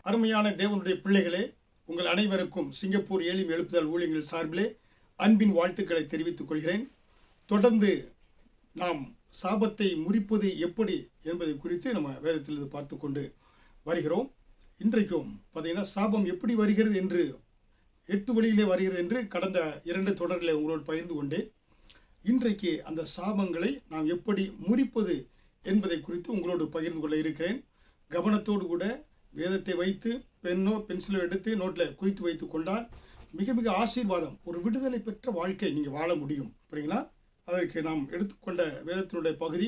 அருமையான தேவனுடைய பிள்ளைகளே, உங்கள் அனைவருக்கும் சிங்கப்பூர் ஏலிம் எழுப்புதல் ஊழியங்கள் சார்பிலே அன்பின் வாழ்த்துக்களை தெரிவித்துக் கொள்கிறேன். தொடர்ந்து நாம் சாபத்தை முறிப்பது எப்படி என்பதை குறித்து நம்ம வேதத்திலிருந்து பார்த்து கொண்டு வருகிறோம். இன்றைக்கும் பார்த்தீங்கன்னா சாபம் எப்படி வருகிறது என்று 8 வழியிலே வருகிறது என்று கடந்த 2 தொடரிலே உங்களோடு பகிர்ந்து கொண்டேன். இன்றைக்கு அந்த சாபங்களை நாம் எப்படி முறிப்பது என்பதை குறித்து உங்களோடு பகிர்ந்து கொள்ள இருக்கிறேன். கவனத்தோடு கூட வேதத்தை வைத்து பென்சிலோ எடுத்து நோட்டில் குறித்து வைத்து கொண்டால் மிக மிக ஆசீர்வாதம், ஒரு விடுதலை பெற்ற வாழ்க்கை நீங்கள் வாழ முடியும். சரிங்களா? அதற்கு நாம் எடுத்துக்கொண்ட வேதத்தினுடைய பகுதி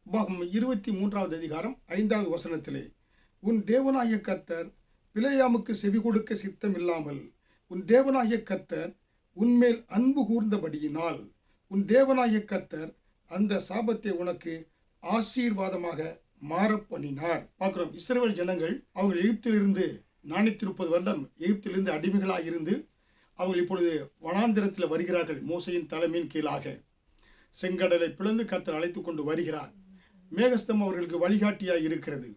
உபாகமம் 23வது அதிகாரம் 5வது வசனத்திலே, உன் தேவனாகிய கர்த்தர் பிலேயாமுக்கு செவி கொடுக்க சித்தம் இல்லாமல் உன் தேவனாகிய கர்த்தர் உன்மேல் அன்பு கூர்ந்தபடியினால் உன் தேவனாகிய கர்த்தர் அந்த சாபத்தை உனக்கு ஆசீர்வாதமாக மாறப்பண்ணினார். பார்க்கிறோம், இஸ்ரவேல் ஜனங்கள் அவங்க எகிப்திலிருந்து 430 வருடம் எகிப்திலிருந்து அடிமைகளாக இருந்து அவங்க இப்பொழுது வனாந்திரத்தில் வருகிறார்கள். மோசையின் தலைமையின் கீழாக செங்கடலை பிளந்து கர்த்தர் அழைத்து கொண்டு வருகிறார். மேகஸ்தம் அவர்களுக்கு வழிகாட்டியாக இருக்கிறது.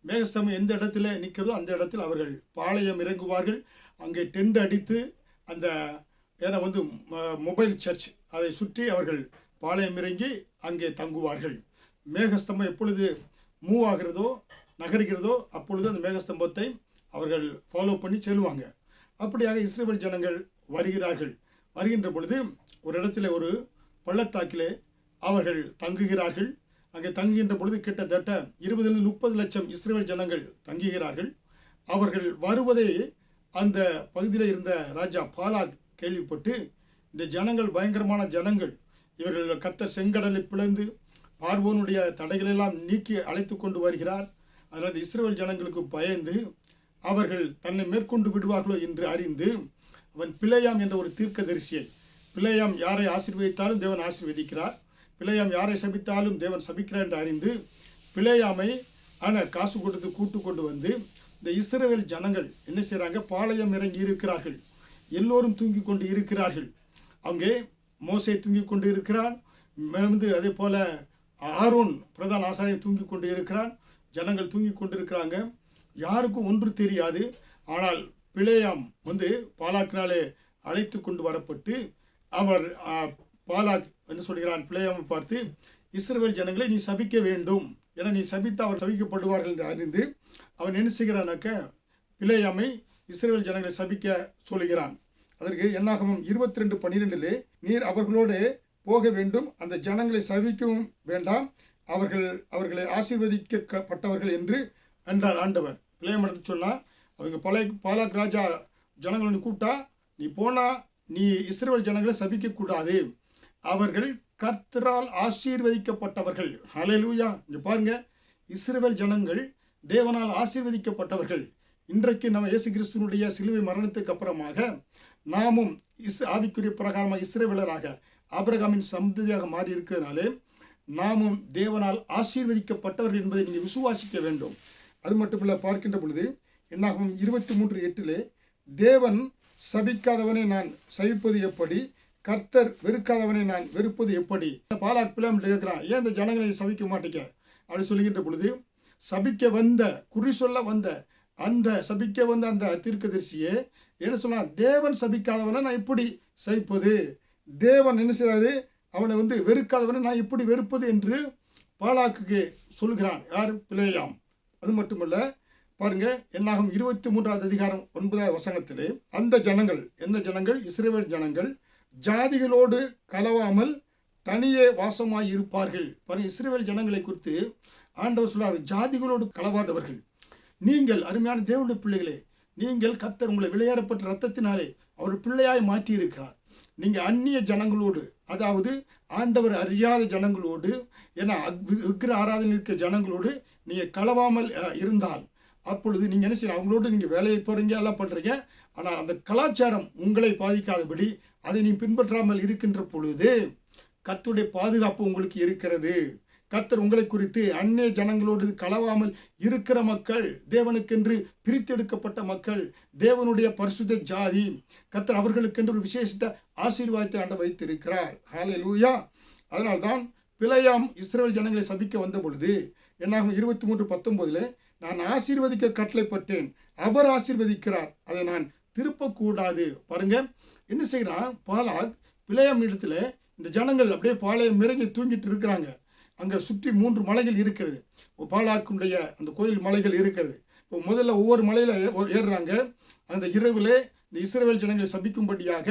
மேகஸ்தம் எந்த இடத்துல நிற்கிறதோ அந்த இடத்தில் அவர்கள் பாளையம் இறங்குவார்கள். அங்கே டெண்ட் அடித்து அந்த ஏன்னா மொபைல் சர்ச் அதை சுற்றி அவர்கள் பாளையம் இறங்கி அங்கே தங்குவார்கள். மேகஸ்தம்பம் எப்பொழுது மூவ் ஆகிறதோ நகர்கிறதோ அப்பொழுது அந்த மேகஸ்தம்பத்தை அவர்கள் ஃபாலோ பண்ணி செல்வாங்க. அப்படியாக இஸ்ரவேல் ஜனங்கள் வருகிறார்கள். வருகின்ற பொழுது ஒரு இடத்துல ஒரு பள்ளத்தாக்கிலே அவர்கள் தங்குகிறார்கள். அங்கே தங்குகின்ற பொழுது கிட்டத்தட்ட 20-30 லட்சம் இஸ்ரவேல் ஜனங்கள் தங்குகிறார்கள். அவர்கள் வருவதை அந்த பகுதியில் இருந்த ராஜா பாலாக் கேள்விப்பட்டு, இந்த ஜனங்கள் பயங்கரமான ஜனங்கள், இவர்கள் கர்த்தர் செங்கடலை பிளந்து பார்வோனுடைய தடைகளெல்லாம் நீக்கி அழைத்து கொண்டு வருகிறார். அதனால் இஸ்ரவேல் ஜனங்களுக்கு பயந்து அவர்கள் தன்னை மேற்கொண்டு விடுவார்களோ என்று அறிந்து அவன் பிலேயாம் என்ற ஒரு தீர்க்கதரிசியை, பிலேயாம் யாரை ஆசீர்வதித்தாலும் தேவன் ஆசீர்வதிக்கிறார், பிலேயாம் யாரை சபித்தாலும் தேவன் சபிக்கிறார் என்று அறிந்து பிலேயாமை காசு கொடுத்து கூட்டு கொண்டு வந்து இந்த இஸ்ரவேல் ஜனங்கள் என்ன செய்கிறாங்க, பாளையம் இறங்கி இருக்கிறார்கள். எல்லோரும் தூங்கி கொண்டு இருக்கிறார்கள். அங்கே மோசே தூங்கி கொண்டு இருக்கிறான். அதே போல ஆரோன் பிரதான ஆசாரியர் தூங்கி கொண்டு இருக்கிறான். ஜனங்கள் தூங்கி கொண்டு இருக்கிறாங்க. யாருக்கும் ஒன்று தெரியாது. ஆனால் பிலேயாம் பாலாக்கினாலே அழைத்து கொண்டு வரப்பட்டு அவர் பாலாக் என்று சொல்கிறான். பிலேயாமை பார்த்து, இஸ்ரவேல் ஜனங்களை நீ சபிக்க வேண்டும், என நீ சபித்து அவர் சபிக்கப்படுவார்கள் என்று அறிந்து அவன் என்ன செய்கிறானாக்க பிலேயாமை இஸ்ரவேல் ஜனங்களை சபிக்க சொல்கிறான். அதற்கு என்னாகமம் 22:12 நீர் அவர்களோடு போக வேண்டும், அந்த ஜனங்களை சபிக்கவும் வேண்டாம், அவர்களை ஆசீர்வதிக்கப்பட்டவர்கள் என்று என்றார் ஆண்டவர். பிலேயாம் எடுத்து சொன்னால், அவங்க பாலாக் ராஜா ஜனங்களை கூப்பிட்டா, நீ போனா நீ இஸ்ரவேல் ஜனங்களை சபிக்கக்கூடாது, அவர்கள் கர்த்தரால் ஆசீர்வதிக்கப்பட்டவர்கள். ஹல்லேலூயா! இங்க பாருங்க, இஸ்ரவேல் ஜனங்கள் தேவனால் ஆசீர்வதிக்கப்பட்டவர்கள். இன்றைக்கு நம்ம இயேசு கிறிஸ்துவனுடைய சிலுவை மரணத்துக்கு அப்புறமாக நாமும் ஆவிக்குரிய பிரகாரமாக இஸ்ரவேலராக ஆபிரகாமின் சந்ததியாக மாறி இருக்கிறதுனாலே நாமும் தேவனால் ஆசீர்வதிக்கப்பட்டவர்கள் என்பதை நீங்கள் விசுவாசிக்க வேண்டும். அது மட்டுமல்ல, பார்க்கின்ற பொழுது என்னாகும் 23:8 தேவன் சபிக்காதவனை நான் சபிப்பது எப்படி, கர்த்தர் வெறுக்காதவனை நான் வெறுப்பது எப்படி. பாலாக் பிலேயாம் கேட்கிறான், ஏன் இந்த ஜனங்களை சபிக்க மாட்டேங்க அப்படி சொல்லுகின்ற பொழுது, சபிக்க வந்த குறி சொல்ல வந்த அந்த தீர்க்கதரிசியே என்ன சொன்னான், தேவன் சபிக்காதவனை நான் எப்படி சபிப்பது, தேவன் என்ன செய்யாது அவனை வெறுக்காதவனை நான் எப்படி வெறுப்பது என்று பாலாக்கு சொல்கிறான். யார்? பிலேயாம். அது மட்டுமல்ல, பாருங்க, என்னாகும் 23வது அதிகாரம் 9வது வசனத்திலே, அந்த ஜனங்கள் என்ன ஜனங்கள்? இஸ்ரவேல் ஜனங்கள் ஜாதிகளோடு கலவாமல் தனியே வாசமாய் இருப்பார்கள். பாருங்க, இஸ்ரவேல் ஜனங்களை குறித்து ஆண்டவர் சொல்றார், ஜாதிகளோடு கலவாதவர்கள். நீங்கள் அருமையான தேவனுடைய பிள்ளைகளே, நீங்கள் கர்த்தர் உங்களை விளையாடப்பட்ட ரத்தத்தினாலே அவர் பிள்ளையாய் மாற்றி இருக்கிறார். நீங்க அந்நிய ஜனங்களோடு, அதாவது ஆண்டவர் அறியாத ஜனங்களோடு, ஏன்னா விக்கிர ஆராதனை இருக்கிற ஜனங்களோடு நீங்க கலவாமல் இருந்தால் அப்பொழுது நீங்க என்ன செய்யணும், அவங்களோடு நீங்க வேலையை போறீங்க, எல்லாம் பண்றீங்க. ஆனால் அந்த கலாச்சாரம் உங்களை பாதிக்காதபடி அதை நீ பின்பற்றாமல் இருக்கின்ற பொழுது கர்த்தருடைய பாதுகாப்பு உங்களுக்கு இருக்கிறது. கர்த்தர் உங்களை குறித்து அந்நிய ஜனங்களோடு கலவாமல் இருக்கிற மக்கள், தேவனுக்கென்று பிரித்தெடுக்கப்பட்ட மக்கள், தேவனுடைய பரிசுத்த ஜாதி, கர்த்தர் அவர்களுக்கென்று ஒரு விசேஷித்த ஆசீர்வாதத்தை ஆண்டு வைத்திருக்கிறார். ஹல்லேலூயா! அதனால்தான் பிலேயாம் இஸ்ரவேல் ஜனங்களை சபிக்க வந்த பொழுது என்னாகும் 23:19 நான் ஆசீர்வதிக்க கட்டளைப்பட்டேன், அவர் ஆசீர்வதிக்கிறார், அதை நான் திருப்பக்கூடாது. பாருங்க என்ன செய்யறான் பாலாக். பிலேயாம் இடத்துல இந்த ஜனங்கள் அப்படியே பாளையம் இறங்கி தூங்கிட்டு இருக்கிறாங்க. அங்கே சுற்றி 3 மலைகள் இருக்கிறது. பாலாக்குடைய அந்த கோயில் மலைகள் இருக்கிறது. இப்போ முதல்ல ஒவ்வொரு மலையில் ஏறுறாங்க. அந்த இரவில் இந்த இஸ்ரவேல் ஜனங்களை சபிக்கும்படியாக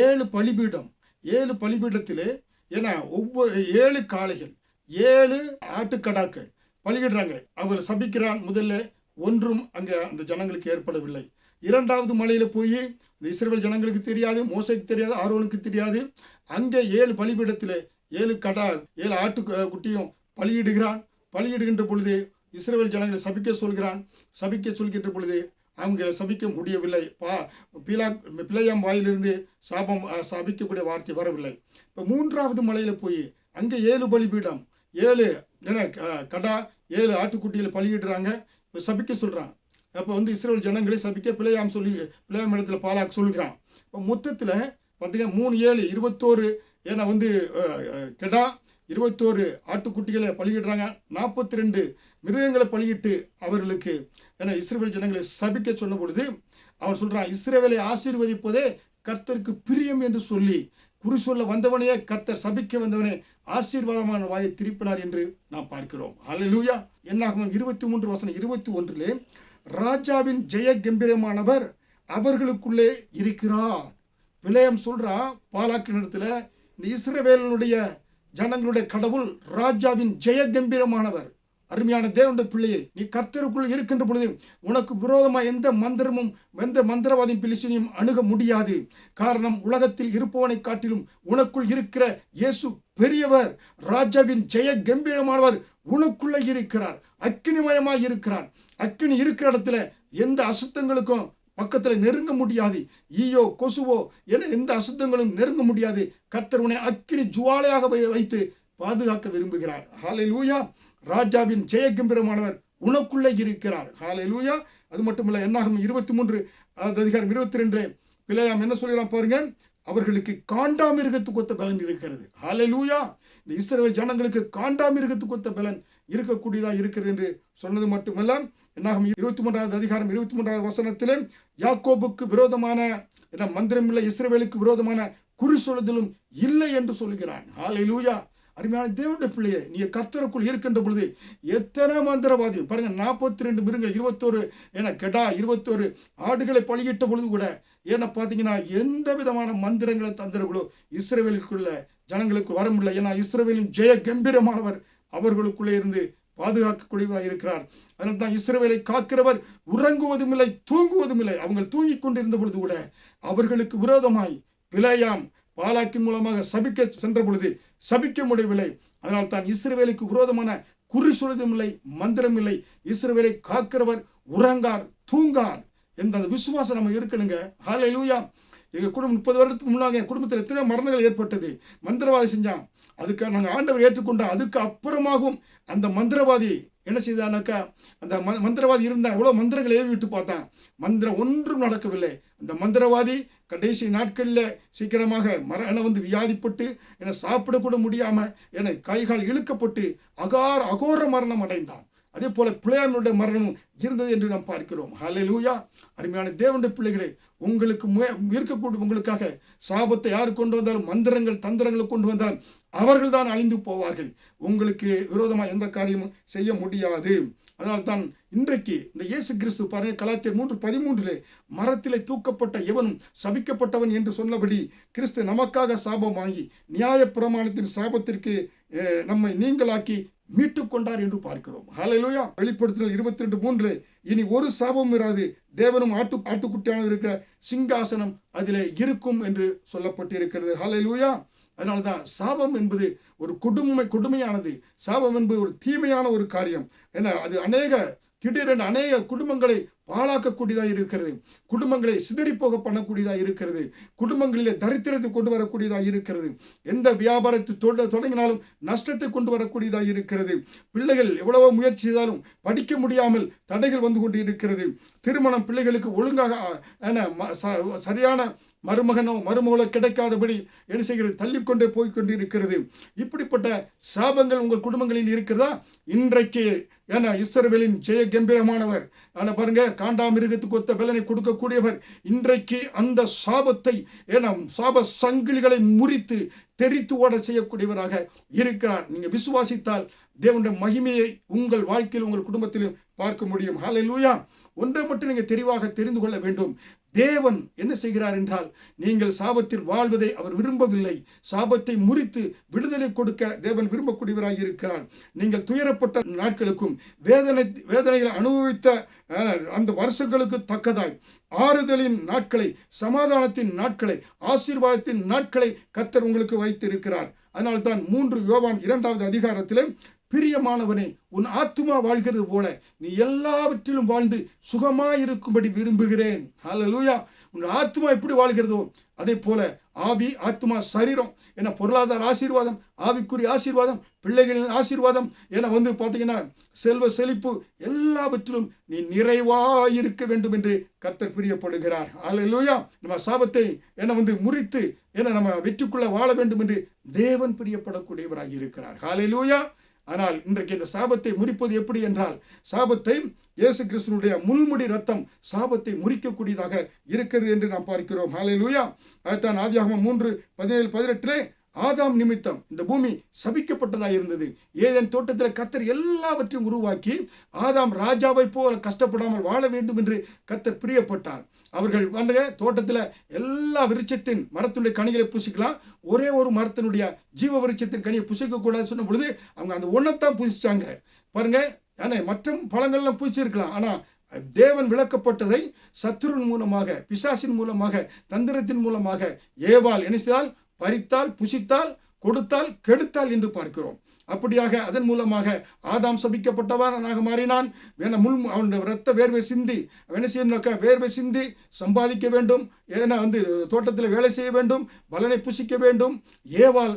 7 பலிபீடம், 7 பலிபீடத்தில் ஏன்னா ஒவ்வொரு 7 காளைகள் 7 ஆட்டுக்கடாக்கள் பலியிடுறாங்க. அவங்களை சபிக்கிறான். முதல்ல ஒன்றும் அங்கே அந்த ஜனங்களுக்கு ஏற்படவில்லை. 2வது மலையில் போய் இந்த இஸ்ரவேல் ஜனங்களுக்கு தெரியாது, மோசைக்கு தெரியாது, ஆரோனுக்கு தெரியாது. அங்கே 7 பலிபீடத்தில் 7 கடா 7 ஆட்டு குட்டியும் பலியிடுகிறான். பலியிடுகின்ற பொழுது இஸ்ரவேல் ஜனங்களை சபிக்க சொல்கின்ற பொழுது அவங்க சபிக்க முடியவில்லை. பிலேயாம் வாயிலிருந்து சபிக்கக்கூடிய வார்த்தை வரவில்லை. இப்போ 3வது மலையில் போய் அங்கே 7 பலிபீடம், 7 கடா 7 ஆட்டுக்குட்டியில் பலியிடுறாங்க. இப்போ சபிக்க சொல்கிறான். அப்போ இஸ்ரவேல் ஜனங்களை சபிக்க பிலேயாம் இடத்துல பாலாக் சொல்கிறான். இப்போ மொத்தத்தில் பார்த்தீங்கன்னா 3 7 21 ஏன்னா கெடா 21 ஆட்டுக்குட்டிகளை பலியிடுறாங்க. 42 மிருகங்களை பலியிட்டு அவர்களுக்கு ஏன்னா இஸ்ரவேல் ஜனங்களை சபிக்க சொன்ன பொழுது அவன் சொல்றான், இஸ்ரவேலை ஆசீர்வதிப்பதே கர்த்தருக்கு பிரியம் என்று சொல்லி குறி சொல்ல வந்தவனையே கர்த்தர் சபிக்க வந்தவனே ஆசீர்வாதமான வாயை திருப்பினார் என்று நாம் பார்க்கிறோம். அல்லேலூயா. என்னாகும் 23:21 ராஜாவின் ஜெய கம்பீரமானவர் அவர்களுக்குள்ளே இருக்கிறார். பிலேயாம் சொல்றா பாலாக்கின் இடத்துல, இந்த இஸ்ரவேலுடைய ஜனங்களுடைய கடவுள் ராஜாவின் ஜெய கம்பீரமானவர். அருமையான தேவனுடைய பிள்ளையை, நீ கர்த்தருக்குள் இருக்கின்ற பொழுது உனக்கு விரோதமாக எந்த மந்திரமும் எந்த மந்திரவாதியும் பிலிஸ்தீனையும் அணுக முடியாது. காரணம், உலகத்தில் இருப்பவனை காட்டிலும் உனக்குள் இருக்கிற இயேசு பெரியவர். ராஜாவின் ஜெய கம்பீரமானவர் உனக்குள்ளே இருக்கிறார். அக்கினிமயமாய் இருக்கிறார். அக்கினி இருக்கிற இடத்துல எந்த அசுத்தங்களுக்கும் பக்கத்தில் நெருங்க முடியாது. ஈயோ கொசுவோ என எந்த அசுத்தங்களும் நெருங்க முடியாது. கர்த்தர் உன்னை அக்கினி ஜுவாலையாக வைத்து பாதுகாக்க விரும்புகிறார். ஹல்லேலூயா. ராஜாவின் ஜெய கம்பீரமானவர் உனக்குள்ளே இருக்கிறார். ஹல்லேலூயா. அது மட்டுமல்ல, என்னாகும் 23:22 பிலேயாம் என்ன சொல்கிறான் பாருங்க, அவர்களுக்கு காண்டாமிருகத்துக்கு ஒத்த பலன் இருக்கிறது. ஹல்லேலூயா. இந்த இஸ்ரவேல் ஜனங்களுக்கு காண்டாமிருகத்துக்கு ஒத்த பலன் இருக்கக்கூடியதா இருக்கிறது என்று சொன்னது மட்டுமல்ல, என்னாகும் 23:23 வசனத்திலே யாக்கோபுக்கு விரோதமான மந்திரம் இல்லை, இஸ்ரவேலுக்கு விரோதமான குறி சொல்லுதலும் இல்லை என்று சொல்கிறான். ஹல்லேலூயா. அருமையான தேவனுடைய பிள்ளையே, நீங்க கர்த்தருக்குள் இருக்கின்ற பொழுது எத்தனை மந்திரவாதியும் பாருங்க, 42 மிருகங்கள் 21 கெடா 21 ஆடுகளை பலியிட்ட பொழுது கூட பாத்தீங்கன்னா எந்த விதமான மந்திரங்களை தந்திரங்களோ இஸ்ரவேலுக்குள்ள ஜனங்களுக்கு வர முடியல. ஏன்னா இஸ்ரவேலின் ஜெய கம்பீரமானவர் அவர்களுக்குள்ளே இருந்து பாதுகாக்கக்கூடியவராக இருக்கிறார். அதனால தான் இஸ்ரவேலை காக்கிறவர் உறங்குவதும் இல்லை தூங்குவதும் இல்லை. அவங்க தூங்கி கொண்டிருந்த பொழுது கூட அவர்களுக்கு விரோதமாய் பிலேயாம் பாலாக்கின் மூலமாக சபிக்க சென்ற பொழுது சபிக்க முடியவில்லை. அதனால் தான் இஸ்ரவேலுக்கு விரோதமான குறி சொல்வதும் இல்லை, மந்திரம் இல்லை. இஸ்ரவேலை காக்கிறவர் உறங்கார் தூங்கார் என்ற அந்த விசுவாசம் நம்ம இருக்கணுங்க. ஹல்லேலூயா. எங்க குடும்பம் 30 வருடத்துக்கு முன்னாக குடும்பத்தில் எத்தனை மரணங்கள் ஏற்பட்டது. மந்திரவாதி செஞ்சான், அதுக்கு நாங்கள் ஆண்டவர் ஏற்றுக்கொண்டோம். அதுக்கு அப்புறமாகவும் அந்த மந்திரவாதி என்ன செய்தானாக்கா, அந்த மந்திரவாதி இருந்தா எவ்வளவு மந்திரங்களை ஏவி விட்டு பார்த்தான், மந்திரம் ஒன்றும் நடக்கவில்லை. அந்த மந்திரவாதி கடைசி நாட்களில் சீக்கிரமாக வியாதிப்பட்டு சாப்பிடக்கூட முடியாம கைகால் இழுக்கப்பட்டு அகோர மரணம் அடைந்தான். அதே போல பிள்ளையானுடைய மரணமும் இருந்தது என்று நாம் பார்க்கிறோம். ஹல்லேலூயா. அருமையான தேவனுடைய பிள்ளைகளே, உங்களுக்கு இருக்கக்கூடிய உங்களுக்காக சாபத்தை யார் கொண்டு வந்தாலும், மந்திரங்கள் தந்திரங்களை கொண்டு வந்தாலும் அவர்கள் தான் அழிந்து போவார்கள். உங்களுக்கு விரோதமாக எந்த காரியமும் செய்ய முடியாது. அதனால்தான் இன்றைக்கு இந்த இயேசு கிறிஸ்து பாருங்க, கலாத்தியர் 3:13 மரத்திலே தூக்கப்பட்ட எவனும் சபிக்கப்பட்டவன் என்று சொன்னபடி கிறிஸ்து நமக்காக சாபமாகி நியாய பிரமாணத்தின் சாபத்திற்கு நம்மை நீங்களாக்கி மீட்டு கொண்டார் என்று பார்க்கிறோம். ஹல்லேலூயா. வெளிப்படுத்தல் 22:3 இனி ஒரு சாபமும் இராது, தேவனும் ஆட்டுக்குட்டியாக இருக்கிற சிங்காசனம் அதிலே இருக்கும் என்று சொல்லப்பட்டிருக்கிறது. ஹல்லேலூயா. அதனால்தான் சாபம் என்பது ஒரு கொடுமையானது. சாபம் என்பது ஒரு தீமையான ஒரு காரியம். ஏன்னா அது திடீரென அநேக குடும்பங்களை பாழாக்கக்கூடியதாக இருக்கிறது. குடும்பங்களை சிதறி போக பண்ணக்கூடியதாக இருக்கிறது. குடும்பங்களிலே தரித்திரத்தை கொண்டு வரக்கூடியதாக இருக்கிறது. எந்த வியாபாரத்தை தொடங்கினாலும் நஷ்டத்தை கொண்டு வரக்கூடியதாக இருக்கிறது. பிள்ளைகள் எவ்வளவோ முயற்சி செய்தாலும் படிக்க முடியாமல் தடைகள் வந்து கொண்டு இருக்கிறது. திருமணம் பிள்ளைகளுக்கு ஒழுங்காக சரியான மருமகனோ மருமகளோ கிடைக்காதபடி என்ன செய்கிறது, தள்ளிக்கொண்டே போய்கொண்டு இருக்கிறது. இப்படிப்பட்ட சாபங்கள் உங்கள் குடும்பங்களில் இருக்கிறதா? இன்றைக்கு இஸ்ரவேலின் ஜெய கம்பீரமானவர் பாருங்க, காண்டாமிருகத்துக்கு ஒத்த பலனை கொடுக்கக்கூடியவர் இன்றைக்கு அந்த சாபத்தை சாப சங்கிலிகளை முறித்து தெரித்து ஓட செய்யக்கூடியவராக இருக்கிறார். நீங்க விசுவாசித்தால் தேவனுடைய மகிமையை உங்கள் வாழ்க்கையில் உங்கள் குடும்பத்திலும் பார்க்க முடியும். ஹல்லேலூயா. ஒன்றை மட்டும் நீங்க தெளிவாக தெரிந்து கொள்ள வேண்டும். தேவன் என்ன செய்கிறார் என்றால், நீங்கள் சாபத்தில் வாழ்வதை அவர் விரும்பவில்லை. சாபத்தை முறித்து விடுதலை கொடுக்க தேவன் விரும்பக்கூடியவராக இருக்கிறார். நீங்கள் துயரப்பட்ட நாட்களுக்கும் வேதனைகளை அனுபவித்த அந்த வருஷங்களுக்கு தக்கதாய் ஆறுதலின் நாட்களை, சமாதானத்தின் நாட்களை, ஆசீர்வாதத்தின் நாட்களை கர்த்தர் உங்களுக்கு வைத்திருக்கிறார். அதனால்தான் 3 யோவான் 2வது அதிகாரத்திலே, பிரியமானவனே, உன் ஆத்துமா வாழ்கிறது போல நீ எல்லாவற்றிலும் வாழ்ந்து சுகமாயிருக்கும்படி விரும்புகிறேன். ஹல்லேலூயா. உன் ஆத்துமா எப்படி வாழ்கிறதோ அதே போல ஆவி, ஆத்துமா, சரீரம் என பொருளாதார ஆசீர்வாதம், ஆவிக்குரிய ஆசீர்வாதம், பிள்ளைகளின் ஆசீர்வாதம் என பார்த்தீங்கன்னா செல்வ செழிப்பு எல்லாவற்றிலும் நீ நிறைவாயிருக்க வேண்டும் என்று கர்த்தர் பிரியப்படுகிறார். ஹல்லேலூயா. நம்ம சாபத்தை முறித்து நம்ம வெற்றிக்குள்ள வாழ வேண்டும் என்று தேவன் பிரியப்படக்கூடியவராக இருக்கிறார். ஹல்லேலூயா. ஆனால் இன்றைக்கு இந்த சாபத்தை முறிப்பது எப்படி என்றால், சாபத்தை இயேசு கிறிஸ்துவினுடைய முள்முடி ரத்தம் சாபத்தை முறிக்கக்கூடியதாக இருக்கிறது என்று நாம் பார்க்கிறோம். ஹல்லேலூயா. அதுதான் ஆதியாகமம் 3:17-18 ஆதாம் நிமித்தம் இந்த பூமி சபிக்கப்பட்டதாக இருந்தது. ஏதேன் தோட்டத்தில் கர்த்தர் எல்லாவற்றையும் உருவாக்கி ஆதாம் ராஜாவை போல கஷ்டப்படாமல் வாழ வேண்டும் என்று கர்த்தர் பிரியப்பட்டார். அவர்கள் தோட்டத்தில் எல்லா விருட்சத்தின் மரத்தினுடைய கனிகளை புசிக்கலாம், ஒரே ஒரு மரத்தினுடைய ஜீவ விருட்சத்தின் கனியை புசிக்க கூடாதுன்னு சொன்ன பொழுது அவங்க அந்த ஒன்றைத்தான் புசிச்சாங்க. பாருங்க, மற்ற பழங்கள்லாம் புசிச்சிருக்கலாம். ஆனா தேவன் விளக்கப்பட்டதை சத்துருவின் மூலமாக, பிசாசின் மூலமாக, தந்திரத்தின் மூலமாக ஏவாள் என்ன செய்தால், பறித்தால், புசித்தால், கொடுத்தால், கெடுத்தால் என்று பார்க்கிறோம். அப்படியாக அதன் மூலமாக ஆதாம் சபிக்கப்பட்டவனாக மாறினான். அவனுடைய ரத்த வேர்வை சிந்தி வேர்வை சிந்தி சம்பாதிக்க வேண்டும், தோட்டத்தில் வேலை செய்ய வேண்டும், பலனை புசிக்க வேண்டும். ஏவாள்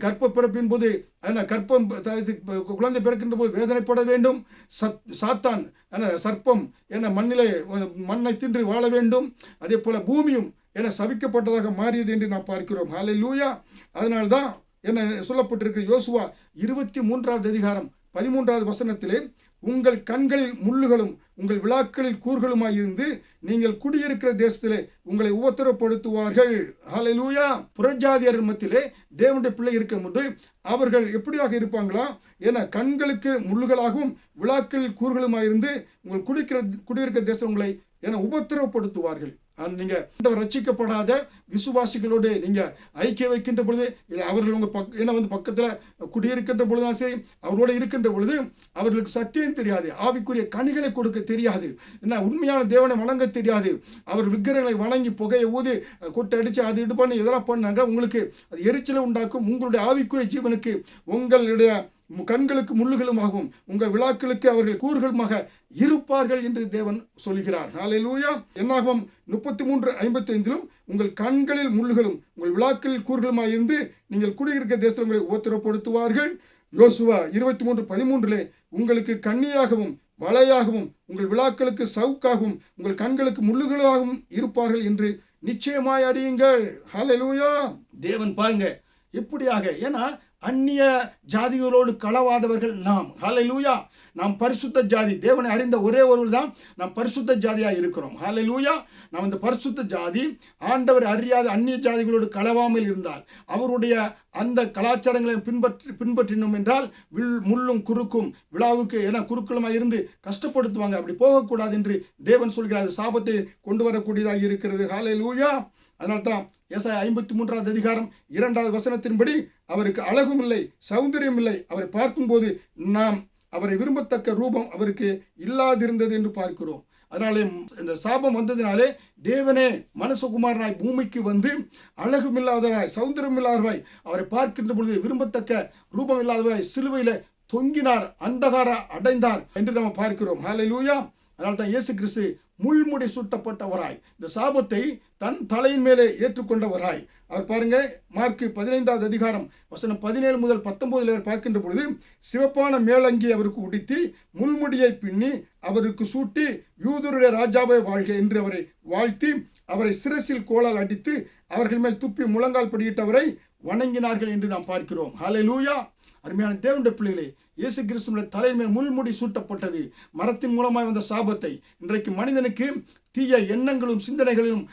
கர்ப்ப பிறப்பின் போது கர்ப்பம் குழந்தை பிறக்கின்ற போது வேதனைப்பட வேண்டும். சாத்தான் சர்ப்பம் மண்ணை தின்று வாழ வேண்டும். அதே போல பூமியும் சபிக்கப்பட்டதாக மாறியது என்று நாம் பார்க்கிறோம். ஹல்லேலூயா. அதனால்தான் என்ன சொல்லப்பட்டிருக்கு, யோசுவா 23வது அதிகாரம் 13வது வசனத்திலே, உங்கள் கண்களில் முள்ளுகளும் உங்கள் விழாக்களில் கூர்களுமாய் இருந்து நீங்கள் குடியிருக்கிற தேசத்திலே உங்களை உபத்திரப்படுத்துவார்கள். ஹல்லேலூயா. புறஜாதியர் மத்தியிலே தேவனுடைய பிள்ளை இருக்கும்போது அவர்கள் எப்படியாக இருப்பாங்களா? கண்களுக்கு முள்ளுகளாகவும் விழாக்களில் கூர்களுமாய் இருந்து உங்கள் குடியிருக்கிற தேசம் உங்களை உபத்திரப்படுத்துவார்கள். நீங்க ரட்சிக்கப்படாத விசுவாசிகளோடு நீங்க ஐக்கிய வைக்கின்ற பொழுது, அவர்கள் உங்க பக்கத்துல குடியிருக்கின்ற பொழுதுதான் சரி, அவரோட இருக்கின்ற பொழுது அவர்களுக்கு சத்தியம் தெரியாது, ஆவிக்குரிய கனிகளை கொடுக்க தெரியாது, உண்மையான தேவனை வணங்க தெரியாது. அவர் விக்கிரங்களை வணங்கி புகையை ஊதி கொட்டடிச்சு அது இது பண்ணி இதெல்லாம் பண்ணாங்க. உங்களுக்கு அது எரிச்சலை உண்டாக்கும். உங்களுடைய ஆவிக்குரிய ஜீவனுக்கு உங்களுடைய கண்களுக்கு முள்ளுகளுமாகவும் உங்கள் விழாக்களுக்கு அவர்கள் கூறுகளுமாக இருப்பார்கள் என்று தேவன் சொல்கிறார். ஹல்லேலூயா. என்னாகும் 33:55 உங்கள் கண்களில் முள்ளுகளும் உங்கள் விழாக்களில் கூறுகளுமாய் இருந்து நீங்கள் குடியிருக்க தேசத்தில் உங்களை உபத்திரப்படுத்துவார்கள். யோசுவா 23:13 உங்களுக்கு கண்ணியாகவும் வலையாகவும் உங்கள் விழாக்களுக்கு சவுக்காகவும் உங்கள் கண்களுக்கு முள்ளுகளாகவும் இருப்பார்கள் என்று நிச்சயமாய் அறியுங்கள். ஹல்லேலூயா. தேவன் பாருங்க எப்படியாக, ஏன்னா அந்நிய ஜாதிகளோடு களவாதவர்கள் நாம். ஹல்லேலூயா. நாம் பரிசுத்த ஜாதி, தேவனை அறிந்த ஒரே ஒருவர் தான் நாம் பரிசுத்த ஜாதியாக இருக்கிறோம். ஹல்லேலூயா. நாம் இந்த பரிசுத்த ஜாதி ஆண்டவர் அறியாத அந்நிய ஜாதிகளோடு களவாமல் இருந்தால், அவருடைய அந்த கலாச்சாரங்களை பின்பற்றினோம் என்றால் முள்ளும் குறுக்கும் விழாவுக்கு குறுக்களுமாக இருந்து கஷ்டப்படுத்துவாங்க. அப்படி போகக்கூடாது என்று தேவன் சொல்கிறார். சாபத்தை கொண்டு வரக்கூடியதாக இருக்கிறது. ஹல்லேலூயா. அதனால்தான் ஏசாயா 53வது அதிகாரம் 2வது வசனத்தின்படி, அவருக்கு அழகும் இல்லை, சௌந்தரியம் இல்லை, அவரை பார்க்கும்போது நாம் அவரை விரும்பத்தக்க ரூபம் அவருக்கு இல்லாதிருந்தது என்று பார்க்கிறோம். அதனாலே இந்த சாபம் வந்ததினாலே தேவனே மனுஷகுமாரனாய் பூமிக்கு வந்து அழகுமில்லாதவராய், சௌந்தரியம் அவரை பார்க்கின்ற பொழுது விரும்பத்தக்க ரூபம் இல்லாதவராய் சிலுவையில தொங்கினார், அந்தகார அடைந்தார் என்று நாம் பார்க்கிறோம். ஹல்லேலூயா. அதனால தான் இயேசு கிறிஸ்து முள்முடி சூட்டப்பட்டவராய் இந்த சாபத்தை தன் தலையின் மேலே ஏற்றுக்கொண்டவராய் அவர் பாருங்க, மார்க்கு 15வது அதிகாரம் வசனம் 17 முதல் 19 பார்க்கின்ற பொழுது, சிவப்பான மேலங்கி அவருக்கு உடுத்தி முள்முடியை பின்னி அவருக்கு சூட்டி யூதருடைய ராஜாவை வாழ்க என்று அவரை வாழ்த்தி அவரை சிரசில் கோலால் அடித்து அவர்கள் மேல் துப்பி முழங்கால் படியிட்டவரை வணங்கினார்கள் என்று நாம் பார்க்கிறோம். ஹல்லேலூயா. அருமையான தேவனுடைய பிள்ளைகளே, இயேசு கிறிஸ்துவின் தலையின் மேல் முள்முடி சூட்டப்பட்டது மரத்தின் மூலமாய் வந்த சாபத்தை இன்றைக்கு மனிதனுக்கு தீய எண்ணங்களும் சிந்தனைகளிலும்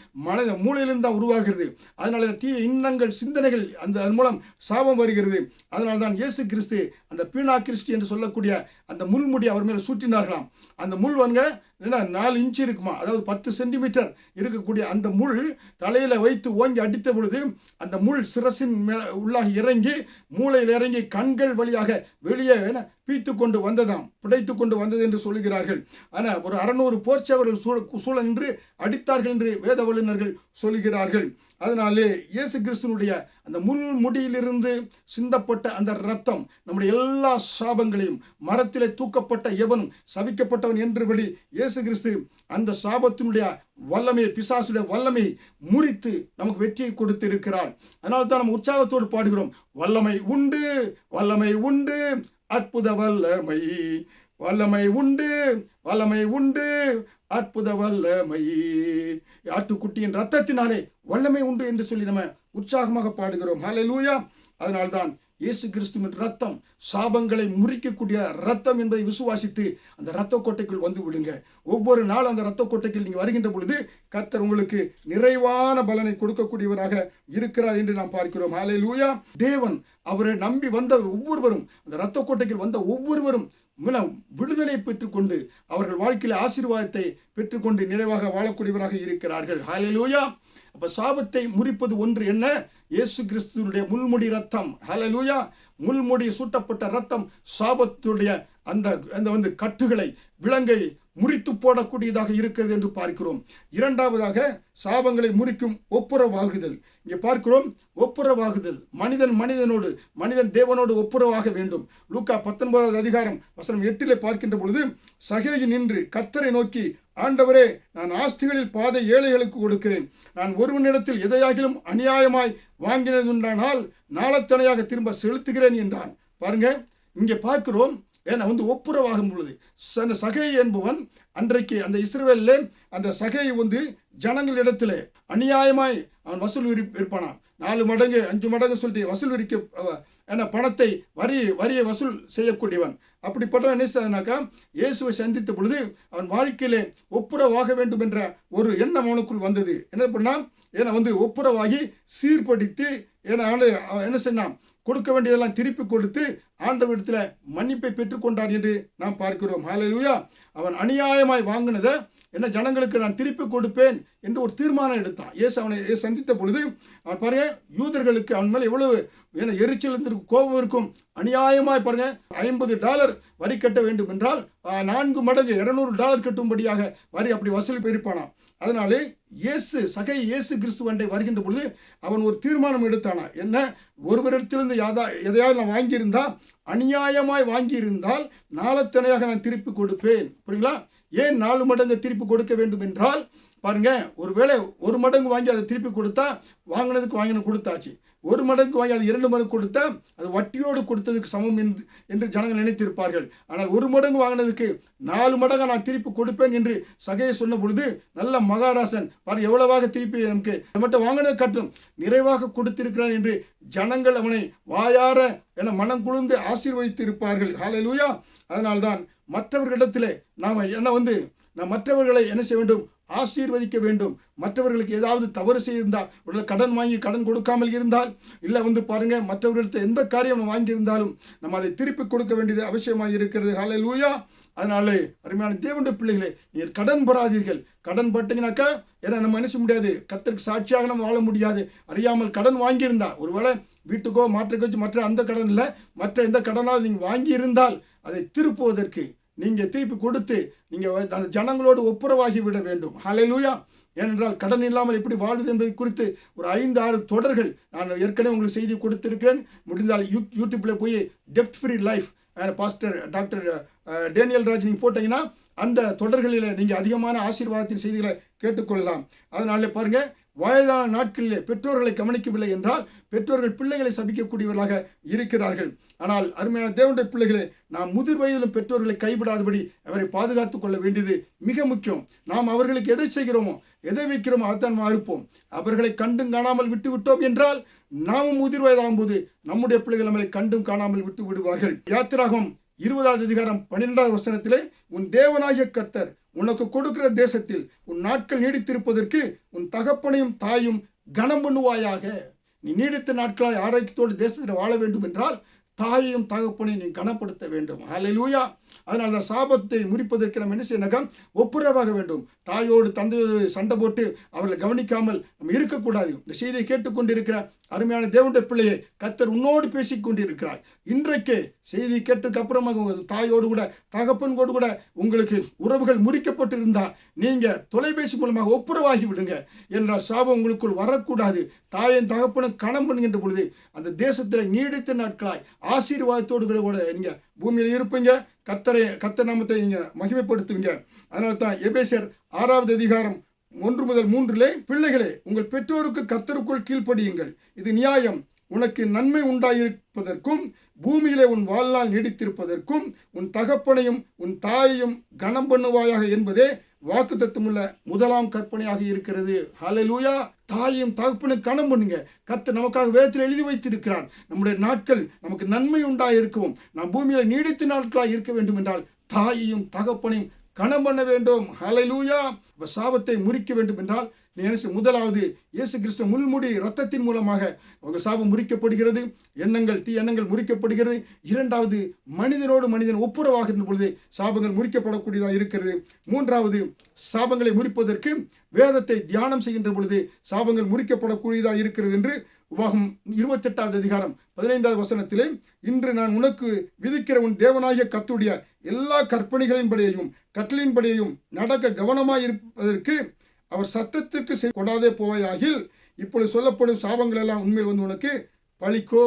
மூளையிலிருந்து தான் உருவாகிறது. அதனால தீய எண்ணங்கள் சிந்தனைகள் அதன் மூலம் சாபம் வருகிறது. அதனால தான் இயேசு கிறிஸ்து அந்த பீனா கிறிஸ்டி என்று சொல்லக்கூடிய அந்த முள்முடி அவர் மேலே சூட்டினார்களாம். அந்த முள் வந்து என்ன 4 இன்ச்சு இருக்குமா, அதாவது 10 சென்டிமீட்டர் இருக்கக்கூடிய அந்த முள் தலையில வைத்து ஓங்கி அடித்த பொழுது அந்த முள் சிரசின் உள்ளாக இறங்கி மூளையில் இறங்கி கண்கள் வழியாக வெளியே பீத்து கொண்டு வந்ததாம், பிடைத்து கொண்டு வந்தது என்று சொல்லுகிறார்கள். ஆனால் ஒரு 600 போர்ச்சவர்கள் சூழ நின்று அடித்தார்கள் என்று வேத வல்லுநர்கள் சொல்லுகிறார்கள். அதனாலே இயேசு கிறிஸ்துனுடைய அந்த முள்முடியிலிருந்து சிந்தப்பட்ட அந்த இரத்தம் நம்முடைய எல்லா சாபங்களையும், மரத்திலே தூக்கப்பட்ட எவனும் சபிக்கப்பட்டவன் என்றபடி இயேசு கிறிஸ்து அந்த சாபத்தினுடைய வல்லமையை, பிசாசுடைய வல்லமையை முறித்து நமக்கு வெற்றியை கொடுத்து இருக்கிறார். அதனால தான் நம்ம உற்சாகத்தோடு பாடுகிறோம், வல்லமை உண்டு, வல்லமை உண்டு, அற்புத வல்லமை, வல்லமை உண்டு, வல்லமை உண்டு, அற்புத வல்லமை, ஆட்டுக்குட்டியின் ரத்தத்தினாலே வல்லமை உண்டு என்று சொல்லி நம்ம உற்சாகமாக பாடுகிறோம். ஹல்லேலூயா. அதனால்தான் இயேசு கிறிஸ்துவின் ரத்தம் சாபங்களை முறிக்கக்கூடிய ரத்தம் என்பதை விசுவாசித்து அந்த இரத்த கோட்டைக்குள் வந்து விடுங்க. ஒவ்வொரு நாளும் அந்த இரத்த கோட்டைக்குள் நீங்க வருகின்ற பொழுது கர்த்தர் உங்களுக்கு நிறைவான பலனை கொடுக்கக்கூடியவராக இருக்கிறார் என்று நாம் பார்க்கிறோம். ஹல்லேலூயா. தேவன் அவரை நம்பி வந்த ஒவ்வொருவரும், அந்த இரத்த கோட்டைக்குள் வந்த ஒவ்வொருவரும் விடுதலை பெற்றுக்கொண்டு அவர்கள் வாழ்க்கையில ஆசீர்வாதத்தை பெற்றுக்கொண்டு நிறைவாக வாழக்கூடியவராக இருக்கிறார்கள். ஹல்லேலூயா. அப்ப சாபத்தை முறிப்பது ஒன்று என்ன? இயேசு கிறிஸ்துவினுடைய முள்முடி ரத்தம். ஹல்லேலூயா. முள்முடி சூட்டப்பட்ட ரத்தம் சாபத்துடைய அந்த கட்டுகளை, விலங்கை முறித்து போடக்கூடியதாக இருக்கிறது என்று பார்க்கிறோம். இரண்டாவதாக சாபங்களை முறிக்கும் ஒப்புரவாகுதல். இங்கே பார்க்கிறோம், ஒப்புரவாகுதல். மனிதனோடு, மனிதன் தேவனோடு ஒப்புரவாக வேண்டும். லூக்கா 19வது அதிகாரம் வசனம் 8 பார்க்கின்ற பொழுது, சகேயு நின்று கர்த்தரை நோக்கி, ஆண்டவரே, நான் ஆஸ்திகளில் பாதை ஏழைகளுக்கு கொடுக்கிறேன். நான் ஒருவனிடத்தில் எதையாகிலும் அநியாயமாய் வாங்கினதுண்டானால் நாளத்தனையாக திரும்ப செலுத்துகிறேன் என்றான். பாருங்க, இங்கே பார்க்கிறோம், ஏன்னா ஒப்புரவாகும் பொழுது அந்த சகேயு என்பவன் அன்றைக்கு அந்த இஸ்ரவேலிலே அந்த சகேயு ஜனங்களிடத்திலே அநியாயமாய் அவன் வசூல் இருப்பானா, 4 மடங்கு 5 மடங்கு சொல்லிட்டு வசூல் விரிக்க பணத்தை வரியை வசூல் செய்யக்கூடியவன். அப்படிப்பட்டவன் என்ன செய்தானாக்கா, இயேசுவை சந்தித்த பொழுது அவன் வாழ்க்கையிலே ஒப்புரவாக வேண்டும் என்ற ஒரு எண்ணம் அவனுக்குள் வந்தது. என்ன பண்ணான், ஒப்புரவாகி சீர்படுத்தி என்ன செய்யலாம், கொடுக்க வேண்டியதெல்லாம் திருப்பி கொடுத்து ஆண்டவரிடத்தில் மன்னிப்பை பெற்றுக்கொண்டார் என்று நாம் பார்க்கிறோம். ஹல்லேலூயா. அவன் அநியாயமாய் வாங்கினதை ஜனங்களுக்கு நான் திருப்பி கொடுப்பேன் என்று ஒரு தீர்மானம் எடுத்தான். இயேசு அவனை சந்தித்த பொழுது அவன் பாருங்க, யூதர்களுக்கு அவன் மேலே எவ்வளவு எரிச்சல் இருந்திருக்கும், கோபம் இருக்கும். அநியாயமாய் பாருங்க, $50 வரி கட்ட வேண்டும் என்றால் 4 மடங்கு $200 கட்டும்படியாக வரி அப்படி வசூல் இருப்பானாம். அதனாலே இயேசு கிறிஸ்துவண்டை வருகின்ற பொழுது அவன் ஒரு தீர்மானம் எடுத்தானா, என்ன, ஒருவரிடத்திலிருந்து எதையாவது நான் வாங்கியிருந்தா, அநியாயமாய் வாங்கியிருந்தால் நாளத்தனையாக நான் திருப்பி கொடுப்பேன். புரியுங்களா? ஏன் 4 மடங்கு திருப்பி கொடுக்க வேண்டும் என்றால், பாருங்க, ஒருவேளை 1 மடங்கு வாங்கி அதை திருப்பி கொடுத்தா வாங்கினதுக்கு கொடுத்தாச்சு. 1 மடங்கு வாங்கி அது 2 மடங்கு கொடுத்தா அது வட்டியோடு கொடுத்ததுக்கு சமம் என்று ஜனங்கள் நினைத்திருப்பார்கள். ஆனால் 1 மடங்கு வாங்கினதுக்கு 4 மடங்கு நான் திருப்பி கொடுப்பேன் என்று சகேயு சொன்ன பொழுது, நல்ல மகாராசன் பாரு எவ்வளவாக திருப்பி நம்மகிட்ட வாங்கினது கட்டும் நிறைவாக கொடுத்திருக்கிறான் என்று ஜனங்கள் அவனை வாயார மனம் குளிர்ந்து ஆசீர்வதித்து இருப்பார்கள். ஹல்லேலூயா. அதனால்தான் மற்றவர்களிடத்திலே நாம் மற்றவர்களை என்ன செய்ய வேண்டும், ஆசீர்வதிக்க வேண்டும். மற்றவர்களுக்கு ஏதாவது தவறு செய்திருந்தால், உடனே கடன் வாங்கி கடன் கொடுக்காமல் இருந்தால், இல்லை பாருங்க, மற்றவர்களிடத்தில் எந்த காரியம் வாங்கியிருந்தாலும் நம்ம அதை திருப்பி கொடுக்க வேண்டியது அவசியமாக இருக்கிறது. ஹல்லேலூயா. அதனாலே அருமையான தேவனுடைய பிள்ளைகளே, நீர் கடன் பெறாதீர்கள். கடன் பட்டீங்கன்னாக்கா நம்ம என்ன செய்ய முடியாது, கர்த்தருக்கு சாட்சியாக நம்ம வாழ முடியாது. அறியாமல் கடன் வாங்கியிருந்தா, ஒருவேளை வீட்டுக்கோ மாற்றுக்கோ மற்ற அந்த கடன் இல்லை, மற்ற எந்த கடனாவது நீங்கள் வாங்கியிருந்தால் அதை திருப்புவதற்கு நீங்கள் திருப்பி கொடுத்து நீங்கள் அந்த ஜனங்களோடு ஒப்புரவாகி விட வேண்டும். ஹல்லேலூயா. ஏனென்றால் கடன் இல்லாமல் எப்படி வாழ்வது என்பதை குறித்து ஒரு 5-6 தொடர்கள் நான் ஏற்கனவே உங்களுக்கு செய்தி கொடுத்திருக்கிறேன். முடிந்தால் யூடியூப்ல போய் டெப்ட் free life pastor doctor Daniel Raj நீங்கள் போட்டீங்கன்னா அந்த தொடர்களில் நீங்க அதிகமான ஆசீர்வாதத்தின் செய்திகளை கேட்டுக்கொள்ளலாம். அதனால பாருங்க, வயதான நாட்களிலே பெற்றோர்களை கவனிக்கவில்லை என்றால் பெற்றோர்கள் பிள்ளைகளை சபிக்கக்கூடியவர்களாக இருக்கிறார்கள். ஆனால் அருமையான தேவனுடைய பிள்ளைகளே, நாம் முதிர் வயதிலும் பெற்றோர்களை கைவிடாதபடி அவரை பாதுகாத்துக் கொள்ள வேண்டியது மிக முக்கியம். நாம் அவர்களுக்கு எதை செய்கிறோமோ, எதை வைக்கிறோமோ அதான் இருப்போம். அவர்களை கண்டும் காணாமல் விட்டு விட்டோம் என்றால் நாமும் முதிர் வயதாகும் போது நம்முடைய பிள்ளைகள் நம்மளை கண்டும் காணாமல் விட்டு விடுவார்கள். யாத்திராகமம் 20வது அதிகாரம் 12வது வசனத்திலே, உன் தேவனாகிய கர்த்தர் உனக்கு கொடுக்கிற தேசத்தில் உன் நாட்கள் நீடித்திருப்பதற்கு உன் தகப்பனையும் தாயும் கனம் பண்ணுவாயாக. நீ நீடித்த நாட்களாய் ஆரோக்கியத்தோடு தேசத்தில் வாழ வேண்டும் என்றால் தாயையும் தகப்பனையும் நீ கனப்படுத்த வேண்டும். ஹல்லேலூயா. அதனால தான் சாபத்தை முறிப்பதற்கு நம்ம என்ன செய்யணும்? ஒப்புரவாக வேண்டும். தாயோடு தந்தையோடு சண்டை போட்டு அவர்களை கவனிக்காமல் நம்ம இருக்கக்கூடாது. இந்த செய்தியை கேட்டுக்கொண்டிருக்கிற அருமையான தேவனுடைய பிள்ளையை, கர்த்தர் உன்னோடு பேசிக் கொண்டிருக்கிறார். இன்றைக்கே செய்தி கேட்டதுக்கு அப்புறமாக தாயோடு கூட தகப்பன் கூட உங்களுக்கு உறவுகள் முறிக்கப்பட்டிருந்தா நீங்க தொலைபேசி மூலமாக ஒப்புரவாகி விடுங்க. என்றால் சாபம் உங்களுக்குள் வரக்கூடாது. தாயின் தகப்பனும் கணம் பண்ணுகின்ற பொழுது அந்த தேசத்தில் நீடித்த நாட்களாய் ஆசீர்வாதத்தோடு கூட நீங்க பூமியில் இருப்பீங்க. கர்த்தர் நாமத்தை நீங்க மகிமைப்படுத்துவீங்க. அதனால தான் எபேசியர் 6வது அதிகாரம் 1 முதல் 3 பிள்ளைகளே, உங்கள் பெற்றோருக்கு கர்த்தருக்குள் கீழ்ப்படியுங்கள், இது நியாயம். உனக்கு நன்மை உண்டாயிருப்பதற்கும் பூமியிலே உன் வாழ்நாள் நீடித்திருப்பதற்கும் உன் தகப்பனையும் உன் தாயையும் கனம் பண்ணுவாயாக என்பதே வாக்குத்தத்தமுள்ள முதலாம் கற்பனையாக இருக்கிறது. ஹல்லேலூயா. தாயையும் தகப்பனும் கனம் பண்ணுங்க. கர்த்தர் நமக்காக வேதத்தில் எழுதி வைத்திருக்கிறார். நம்முடைய நாட்கள் நமக்கு நன்மை உண்டாயிருக்கவும் நாம் பூமியில நீடித்த நாட்களாக இருக்க வேண்டும் என்றால் தாயையும் தகப்பனையும் கனம் பண்ண வேண்டும். ஹல்லேலூயா. சாபத்தை முறிக்க வேண்டும் என்றால் முதலாவது இயேசு கிறிஸ்து முள்முடி இரத்தத்தின் மூலமாக உங்கள் சாபம் முறிக்கப்படுகிறது. தீ எண்ணங்கள் முறிக்கப்படுகிறது. இரண்டாவது, மனிதனோடு மனிதன் ஒப்புரவாகின்ற பொழுது சாபங்கள் முறிக்கப்படக்கூடியதாக இருக்கிறது. மூன்றாவது, சாபங்களை முறிப்பதற்கு வேதத்தை தியானம் செய்கின்ற பொழுது சாபங்கள் முறிக்கப்படக்கூடியதாக இருக்கிறது என்று உபாகமம் 28வது அதிகாரம் 15வது வசனத்திலே, இன்று நான் உனக்கு விதிக்கிற உன் தேவனாகிய கர்த்தருடைய எல்லா கற்பனைகளின்படியையும் கட்டளையின்படியையும் நடக்க கவனமாயிருப்பதற்கு அவர் சத்தத்திற்கு கொடாதே போவாயாகில் இப்பொழுது சொல்லப்படும் சாபங்கள் எல்லாம் உண்மையில் உனக்கு பலிக்கோ.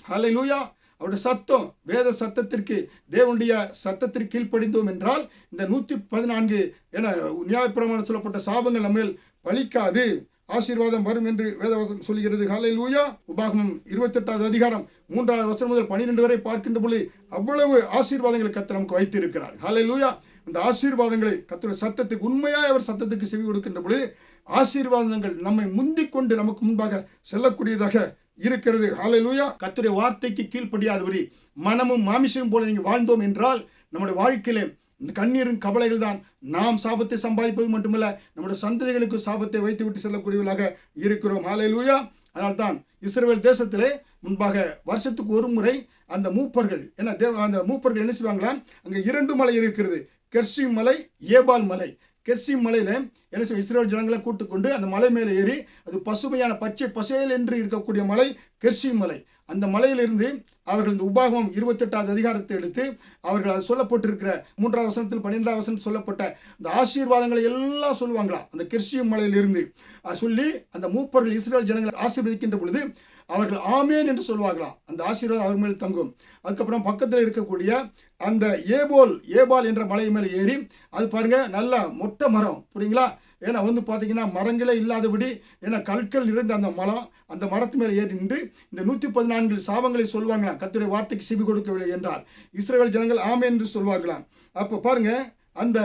ஹல்லேலூயா. அவருடைய சத்தம், வேத சத்தத்திற்கு, தேவனுடைய சத்தத்திற்கு கீழ்ப்படிந்தோம் என்றால் இந்த 114 என நியாயப்பிரமாணம் சொல்லப்பட்ட சாபங்கள் நம்மேல் பலிக்காது, ஆசீர்வாதம் வரும் என்று வேதவசனம் சொல்கிறது. ஹல்லேலூயா. உபாகமம் 28வது அதிகாரம் 3வது வசனம் முதல் 12 வரை பார்க்கின்ற பொழுது அவ்வளவு ஆசீர்வாதங்களை கர்த்தர் நமக்கு வைத்திருக்கிறார். ஹல்லேலூயா. அந்த ஆசீர்வாதங்களை கர்த்தருடைய சத்தத்துக்கு உண்மையாய் அவர் சத்தத்துக்கு செவி கொடுக்கின்ற பொழுது ஆசீர்வாதங்கள் நம்மை முந்திக் கொண்டு நமக்கு முன்பாக செல்லக்கூடியதாக இருக்கிறது. ஹல்லேலூயா. கர்த்தருடைய வார்த்தைக்கு கீழ்ப்படியாதபடி மனமும் மாமிசமும் போல நீங்க வாழ்ந்தோம் என்றால் நம்முடைய வாழ்க்கையிலே கண்ணீரின் கவலைகள் தான் நாம் சாபத்தை சம்பாதிப்பது மட்டுமல்ல, நம்முடைய சந்ததிகளுக்கு சாபத்தை வைத்து விட்டு செல்லக்கூடியவர்களாக இருக்கிறோம். ஹல்லேலூயா. அதனால்தான் இஸ்ரவேல் தேசத்திலே முன்பாக வருஷத்துக்கு ஒரு முறை அந்த மூப்பர்கள் அந்த மூப்பர்கள் என்ன செய்வாங்களா, அங்க 2 மலை இருக்கிறது, கெர்சிம் மலை, ஏபால் மலை. கெர்சிம் மலையில என்ன செய்ய, இஸ்ரவேல் ஜனங்களை கூட்டுக்கொண்டு அந்த மலை மேலே ஏறி, அது பசுமையான பச்சை பசேல் என்று இருக்கக்கூடிய மலை கெர்சிம் மலை. அந்த மலையிலிருந்து அவர்கள் இந்த உபாகமம் 28வது அதிகாரத்தை எடுத்து அவர்கள் அது சொல்லப்பட்டிருக்கிற 3வது வசனத்தில் 12வது வசனத்தில் சொல்லப்பட்ட இந்த ஆசீர்வாதங்களை எல்லாம் சொல்லுவாங்களா அந்த கெர்சிம் மலையிலிருந்து சொல்லி அந்த மூப்பர்கள் இஸ்ரவேல் ஜனங்களை ஆசீர்வதிக்கின்ற பொழுது அவர்கள் ஆமேன் என்று சொல்வார்களாம். அந்த ஆசீர்வாதம் அவர் மேல் தங்கும். அதுக்கப்புறம் பக்கத்தில் இருக்கக்கூடிய அந்த ஏபால் என்ற மலை மேலே ஏறி, அது பாருங்க நல்ல மொட்டை மரம், புரியுங்களா? ஏன்னா பார்த்தீங்கன்னா மரங்களே இல்லாதபடி, ஏன்னா கற்கள் இருந்த அந்த மரத்து மேலே ஏறி நின்று இந்த 114 சாபங்களை சொல்லுவாங்களாம். கர்த்தருடைய வார்த்தைக்கு செவி கொடுக்கவில்லை என்றால் இஸ்ரவேல் ஜனங்கள் ஆமென் என்று சொல்வார்களாம். அப்போ பாருங்க, அந்த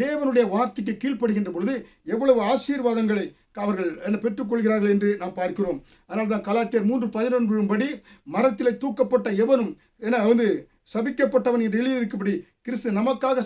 தேவனுடைய வார்த்தைக்கு கீழ்ப்படுகின்ற பொழுது எவ்வளவு ஆசீர்வாதங்களை அவர்கள் பெற்றுக்கொள்கிறார்கள் என்று நாம் பார்க்கிறோம். அதனால தான் கலாத்தியர் 3:11 படி மரத்திலே தூக்கப்பட்ட எவனும் சபிக்கப்பட்டவன் என்று எழுதியிருக்கும்படி கிறிஸ்து நமக்காக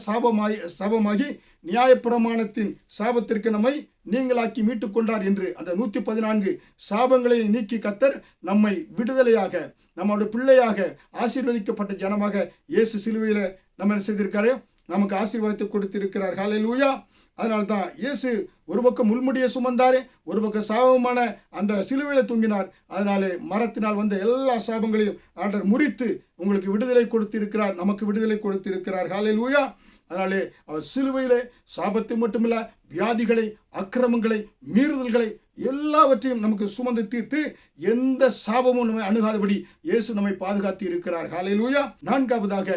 சாபமாகி நியாயப்பிரமாணத்தின் சாபத்திற்கு நம்மை நீங்களாக்கி மீட்டுக் கொண்டார் என்று அந்த 114 சாபங்களை நீக்கி கர்த்தர் நம்மை விடுதலையாக, நம்முடைய பிள்ளையாக, ஆசீர்வதிக்கப்பட்ட ஜனமாக இயேசு சிலுவையில நம்ம என்ன செய்திருக்காரு, நமக்கு ஆசீர்வாதத்தை கொடுத்திருக்கிறார். ஹல்லேலூயா. அதனால தான் இயேசு ஒரு பக்கம் முள்முடியை சுமந்தாரே, ஒரு பக்கம் சாபமான அந்த சிலுவையில தூங்கினார். அதனாலே மரத்தினால் வந்த எல்லா சாபங்களையும் ஆண்டவர் முறித்து உங்களுக்கு விடுதலை கொடுத்திருக்கிறார், நமக்கு விடுதலை கொடுத்திருக்கிறார். ஹல்லேலூயா. அதனாலே அவர் சிலுவையிலே சாபத்தை மட்டுமில்ல, வியாதிகளை, அக்கிரமங்களை, மீறுதல்களை எல்லாவற்றையும் நமக்கு சுமந்து தீர்த்து எந்த சாபமும் நம்மை அணுகாதபடி இயேசு நம்மை பாதுகாத்து இருக்கிறார். ஹல்லேலூயா. 4வதாக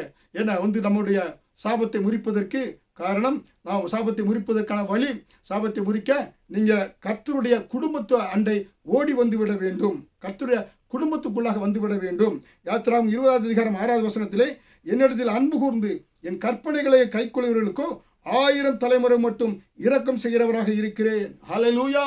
நம்முடைய சாபத்தை முறிப்பதற்கு காரணம் நாம் சாபத்தை முறிப்பதற்கான வழி, சாபத்தை முறிக்க நீங்க கர்த்தருடைய குடும்பத்து அண்டை ஓடி வந்து விட வேண்டும், கர்த்தருடைய குடும்பத்துக்குள்ளாக வந்துவிட வேண்டும். யாத்திராகம் 20வது அதிகாரம் 6வது வசனத்திலே, என்னிடத்தில் அன்பு கூர்ந்து என் கற்பனைகளை கைக்கொள்கிறவர்களுக்கோ 1000 தலைமுறை மட்டும் இரக்கம் செய்கிறவராக இருக்கிறேன். ஹல்லேலூயா.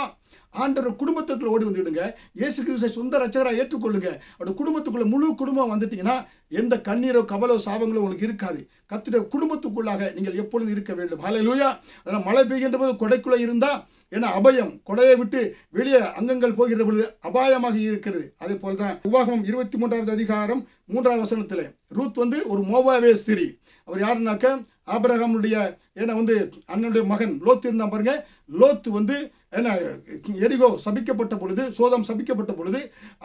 ஆண்டவர் குடும்பத்துக்குள்ள ஓடி வந்துடுங்க. இயேசு கிறிஸ்துவை சொந்த ரட்சகராக ஏற்றுக்கொள்ளுங்க. அப்படி குடும்பத்துக்குள்ள முழு குடும்பம் வந்துட்டீங்கன்னா எந்த கண்ணீரோ கவலோ சாபங்களோ உங்களுக்கு இருக்காது. கர்த்தருடைய குடும்பத்துக்குள்ளாக நீங்கள் எப்பொழுது இருக்க வேண்டும். ஹல்லேலூயா. அதனால் மழை பெய்கின்ற போது கொடைக்குள்ள இருந்தா ஏன்னா அபயம், கொடையை விட்டு வெளியே அங்கங்கள் போகிற பொழுது அபாயமாக இருக்கிறது. அதே போல்தான் உபாகமம் 23வது அதிகாரம் 3வது வசனத்தில் ரூத் ஒரு மோவாபிய ஸ்திரீ. அவர் யாருன்னாக்க ஆபிரகாமுடைய அண்ணனுடைய மகன் லோத்து இருந்தான் பாருங்க. லோத்து எரிகோ சபிக்கப்பட்ட பொழுது, சோதம் சபிக்கப்பட்ட பொழுது,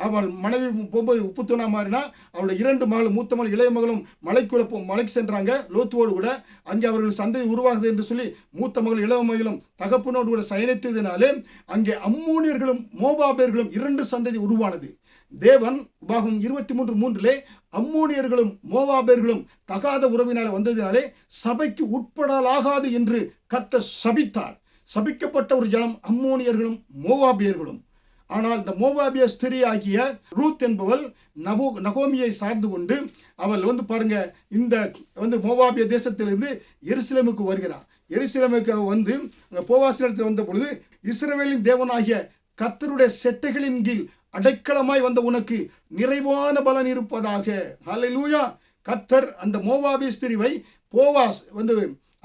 அவள் மனைவி போகும்போது உப்புத்தூணா மாறினா அவளுடைய 2 மகளும், மூத்த மகள் இளைய மகளும் மலைக்கு சென்றாங்க லோத்துவோடு கூட. அங்கே அவர்கள் சந்ததி உருவாகுது என்று சொல்லி மூத்த மகள் இளைய மகளும் தகப்பனோடு கூட சயனித்ததினாலே அங்கே அம்மோனியர்களும் மோவாபியர்களும் 2 சந்ததி உருவானது. தேவன் உபாகமம் 23:3 அம்மோனியர்களும் மோவாபியர்களும் தகாத உறவினால வந்ததினாலே சபைக்கு உட்படலாகாது என்று கர்த்தர் சபித்தார். சபிக்கப்பட்ட ஒரு ஜனம் அம்மோனியர்களும் மோவாபியர்களும். ஆனால் இந்த மோவாபிய ஸ்திரீ ஆகிய ரூத் என்பவள் நகோமியை சார்ந்து கொண்டு அவள் பாருங்க இந்த மோவாபிய தேசத்திலிருந்து எருசலேமுக்கு வருகிறார். எருசலேமுக்கு போவாசிடத்தில் வந்த பொழுது, இஸ்ரவேலின் தேவனாகிய கர்த்தருடைய செட்டைகளின் கீழ் அடைக்கலமாய் வந்த உனக்கு நிறைவான பலன் இருப்பதாக. ஹல்லேலூயா. கர்த்தர் அந்த மோவாபிய ஸ்திரீவை போவாஸ்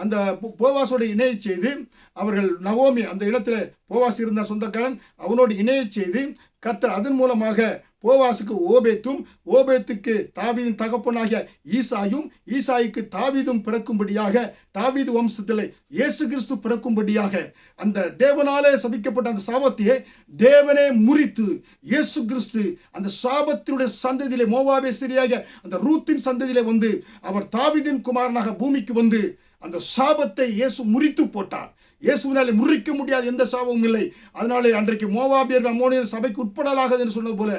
அந்த போவாசோடு இணைய செய்து, அவர்கள் நகோமி அந்த இடத்துல போவாஸ் இருந்த சொந்தக்காரன், அவனோடு இணைய செய்து கர்த்தர் அதன் மூலமாக போவாசுக்கு ஓபேத்தும், ஓபேத்துக்கு தாவீதின் தகப்பனாகிய ஈசாயும், ஈசாய்க்கு தாவீதும் பிறக்கும்படியாக, தாவீது வம்சத்திலே இயேசு கிறிஸ்து பிறக்கும்படியாக அந்த தேவனாலே சபிக்கப்பட்ட அந்த சாபத்தையே தேவனே முறித்து இயேசு கிறிஸ்து அந்த சாபத்தினுடைய சந்ததியிலே மோவாபிய ஸ்திரீயாகிய அந்த ரூத்தின் சந்ததியிலே அவர் தாவீதின் குமாரனாக பூமிக்கு அந்த சாபத்தை இயேசு முறித்து போட்டார். இயேசுவினாலே முறிக்க முடியாத எந்த சாபமும் இல்லை. அதனாலே அன்றைக்கு மோவாபியர்கள் அம்மோனியர் சபைக்கு உட்படலாகாது என்று சொன்னது போல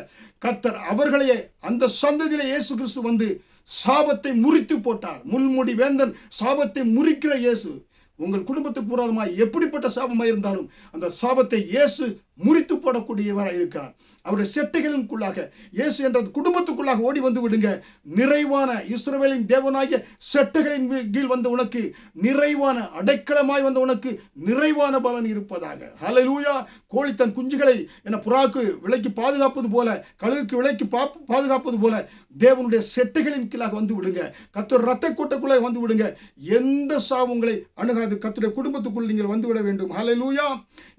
கர்த்தர் அவர்களையே அந்த சந்ததியிலே இயேசு கிறிஸ்து சாபத்தை முறித்து போட்டார். முள்முடி வேந்தன் சாபத்தை முறிக்கிற இயேசு உங்கள் குடும்பத்துக்கு புறாதமாய் எப்படிப்பட்ட சாபமாக இருந்தாலும் அந்த சாபத்தை இயேசு முறித்து போடக்கூடியவராக இருக்கிறார். அவருடைய செட்டைகளுக்குள்ளாக இயேசு என்ற குடும்பத்துக்குள்ளாக ஓடி வந்து விடுங்க. நிறைவான இஸ்ரவேலின் தேவனாகிய செட்டைகளின் கீழ் உனக்கு நிறைவான அடைக்கலமாய் உனக்கு நிறைவான பலன் இருப்பதாக. ஹல்லேலூயா. கோழி தன் குஞ்சுகளை புறாக்கு விலைக்கு பாதுகாப்பது போல, கழுகுக்கு விலைக்கு பாதுகாப்பது போல தேவனுடைய செட்டைகளின் கீழாக விடுங்க. கர்த்தர் ரத்த கோட்டைக்குள்ளே விடுங்க. எந்த சாபங்களை அணுகாது. கர்த்தருடைய குடும்பத்துக்குள் நீங்கள் விட வேண்டும். ஹல்லேலூயா.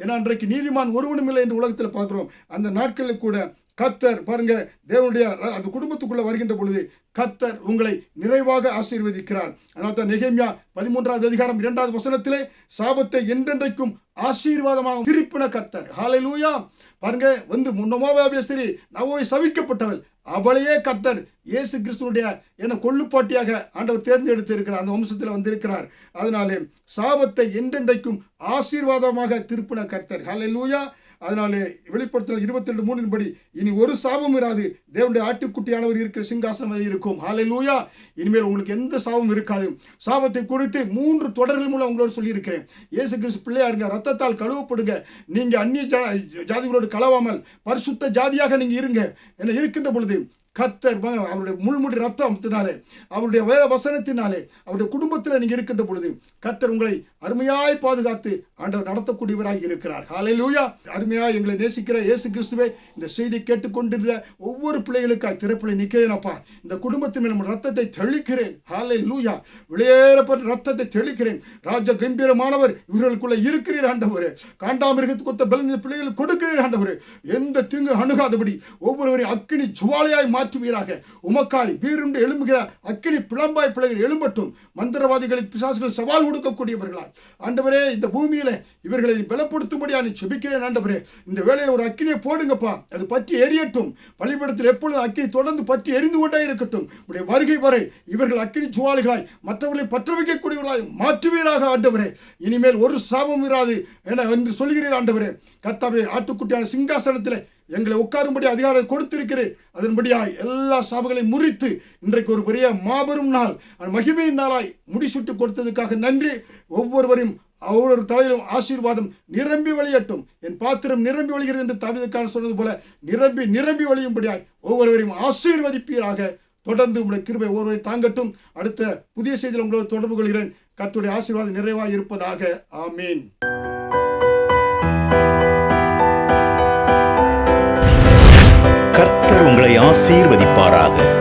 ஏன்னா அன்றைக்கு நீதிமான் ஒருவனும் இல்லை என்று உலகத்தில் பார்க்கிறோம். அந்த நாட்களில் கூட கர்த்தர் பாருங்க தேவனுடைய அந்த குடும்பத்துக்குள்ள வருகின்ற பொழுது கர்த்தர் உங்களை நிறைவாக ஆசீர்வதிக்கிறார். அதனால தான் நெகேமியா 13வது அதிகாரம் 2வது வசனத்திலே சாபத்தை என்றென்றைக்கும் ஆசீர்வாதமாக திருப்பின கர்த்தர். ஹல்லேலூயா. பாருங்க மோவாபிய ஸ்திரீ நகோமி சபிக்கப்பட்டவள், அவளையே கர்த்தர் இயேசு கிறிஸ்துவுடைய கொள்ளுப்பாட்டியாக ஆண்டவர் தேர்ந்தெடுத்து இருக்கிறார். அந்த வம்சத்தில் வந்திருக்கிறார். அதனாலே சாபத்தை என்றென்றைக்கும் ஆசீர்வாதமாக திருப்பின கர்த்தர். ஹல்லேலூயா. அதனாலே வெளிப்படுத்தல் 22:3 படி இனி ஒரு சாபம் இராது. தேவனுடைய ஆட்டுக்குட்டியானவர் இருக்கிற சிங்காசனம் இருக்கும். ஹல்லேலூயா. இனிமேல் உங்களுக்கு எந்த சாபமும் இருக்காது. சாபத்தை குறித்து 3 தொடர்கள் மூலம் உங்களோடு சொல்லியிருக்கிறேன். இயேசு கிறிஸ்து பிள்ளையா இருங்க, ரத்தத்தால் கழுவப்படுங்க. நீங்க அந்நிய ஜாதிகளோடு கலவாமல் பரிசுத்த ஜாதியாக நீங்க இருங்க. என்ன இருக்கின்ற பொழுது கர்த்தர் அவருடைய முள்முடி ரத்தத்தினாலே, அவருடைய வேத வசனத்தினாலே, அவருடைய குடும்பத்தில் நீங்க இருக்கின்ற பொழுது கர்த்தர் உங்களை அருமையாய் பாதுகாத்து ஆண்டவர் நடத்தக்கூடியவராக இருக்கிறார். ஹல்லேலூயா. அருமையாய் எங்களை நேசிக்கிற இயேசு கிறிஸ்துவே, இந்த செய்தி கேட்டுக்கொண்டிருந்த ஒவ்வொரு பிள்ளைகளுக்காய் திறப்பிலை நிற்கிறேன் அப்பா. இந்த குடும்பத்தின் மேல் ரத்தத்தை தெளிக்கிறேன். ஹல்லேலூயா. வெளியேறப்பட்ட ரத்தத்தை தெளிக்கிறேன். ராஜ கம்பீரமானவர் இவர்களுக்குள்ள இருக்கிறீர் ஆண்டவரே. காண்டாமிருகத்துக்கு ஒத்த பலன் பிள்ளைகளுக்கு கொடுக்கிறீர் ஆண்டவரே. எந்த தீங்கு அணுகாதபடி ஒவ்வொருவரையும் அக்கினி ஜுவாலையாய் மாற்றுவீராக. உமக்காய் வீருண்டு எழும்புகிற அக்கினி பிளம்பாய் பிள்ளைகள் எழும்பட்டும். மந்திரவாதிகளுக்கு பிசாசுகள் சவால் கொடுக்கக்கூடியவர்களாய் ஆண்டவரே இந்த பூமியில இவர்களை பலப்படுத்தும்படியா நீ செபிக்கிறேன் ஆண்டவரே. இந்த வேளையில் ஒரு அக்கினியை போடுங்கப்பா, அது பற்றி எரியட்டும். பலிபீடத்தில் எப்பொழுதும் அக்கினி தொடர்ந்து பற்றி எரிந்து கொண்டே இருக்கட்டும். உடைய வருகை வரை இவர்கள் அக்கினி ஜுவாலிகளாய் மற்றவர்களை பற்ற வைக்கக்கூடியவர்களாய் மாற்றுவீராக ஆண்டவரே. இனிமேல் ஒரு சாபம் இராது என சொல்கிறீர் ஆண்டவரே. கர்த்தாவே, ஆட்டுக்குட்டியான சிங்காசனத்திலே எங்களை உட்காரும்படி அதிகாரம் கொடுத்திருக்கிறேன். அதன்படியாய் எல்லா சாபங்களையும் முறித்து இன்றைக்கு ஒரு பெரிய மாபெரும் நாள், மகிமையின் நாளாய் முடிசூட்டி கொடுத்ததுக்காக நன்றி. ஒவ்வொருவரையும் ஒவ்வொரு தலையிலும் ஆசீர்வாதம் நிரம்பி வழியட்டும். என் பாத்திரம் நிரம்பி வழிகிறது என்று தாவீதுக்காரன் சொன்னது போல நிரம்பி நிரம்பி வழியும்படியாய் ஒவ்வொருவரையும் ஆசீர்வதிப்பீராக. தொடர்ந்து உங்களுடைய கிருபை ஒருவரை தாங்கட்டும். அடுத்த புதிய செய்தியில் உங்களோடு தொடர்பு கொள்கிறேன். கர்த்தருடைய ஆசீர்வாதம் நிறைவாக இருப்பதாக. ஆமீன். கர்த்தர் உங்களை ஆசீர்வதிப்பாராக.